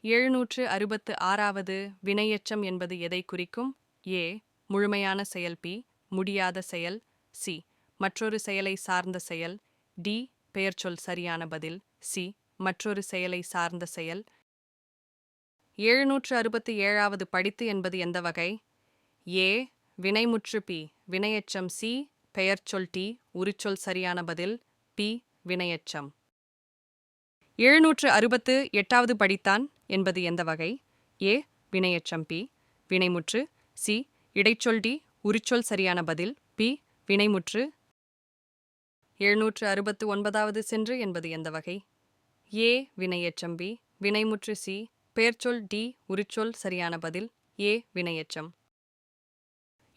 766வது வினையெச்சம் என்பது எதை குறிக்கும்? ஏ. முழுமையான செயல். பி. முடியாத செயல். சி. மற்றொரு செயலை சார்ந்த செயல். டி. பெயர்ச்சொல். சரியான பதில் சி. மற்றொரு செயலை சார்ந்த செயல். 767வது படித்து என்பது எந்த வகை? ஏ. வினைமுற்று. பி. வினையெச்சம். சி. பெயர்ச்சொல். டி. உரிச்சொல். சரியான பதில் பி. வினையெச்சம். 768வது படித்தான் என்பது எந்த வகை? ஏ. வினையெச்சம். பி. வினைமுற்று. சி. இடைச்சொல். டி. உரிச்சொல். சரியான பதில் பி. வினைமுற்று. 769வது சென்று என்பது எந்த வகை? ஏ. வினையெச்சம். பி. வினைமுற்று. சி. பெயர்ச்சொல். டி. உரிச்சொல். சரியான பதில் ஏ. வினையெச்சம்.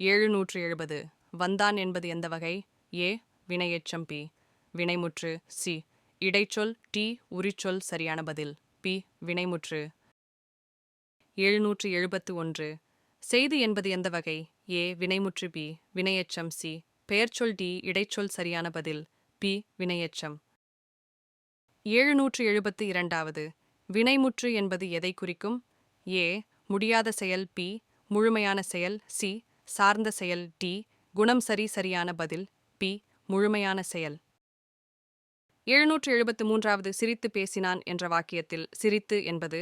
770 வந்தான் என்பது எந்த வகை? ஏ. வினையெச்சம். பி. வினைமுற்று. சி. இடைச்சொல். டி. உரிச்சொல். சரியான பதில் பி. வினைமுற்று. 771 செய்தி என்பது எந்த வகை? ஏ. வினைமுற்று. பி. வினையெச்சம். சி. பெயர்ச்சொல். டி. இடைச்சொல். சரியான பதில் பி. வினையெச்சம். 772வது வினைமுற்று என்பது எதை குறிக்கும்? ஏ. முடியாத செயல். பி. முழுமையான செயல். சி. சார்ந்த செயல். டி. குணம். சரியான பதில் பி. முழுமையான செயல். 773வது சிரித்து பேசினான் என்ற வாக்கியத்தில் சிரித்து என்பது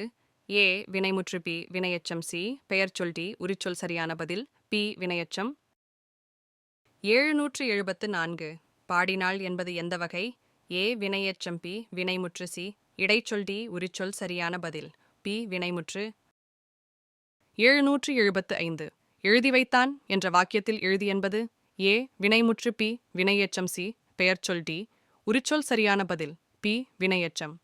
ஏ. வினைமுற்று. பி. வினையெச்சம். சி. பெயர்ச்சொல். டி. உரிச்சொல். சரியான பதில் பி. வினையெச்சம். 774 பாடினாள் என்பது எந்த வகை? ஏ. வினையெச்சம். பி. வினைமுற்று. சி. இடைச்சொல். டி. உரிச்சொல். சரியான பதில் பி. வினைமுற்று. 775 எழுதி வைத்தான் என்ற வாக்கியத்தில் எழுதி என்பது ஏ. வினைமுற்று. பி. வினையெச்சம். சி. பெயர்ச்சொல். டி. உரிச்சொல். சரியான பதில் பி. வினையெச்சம்.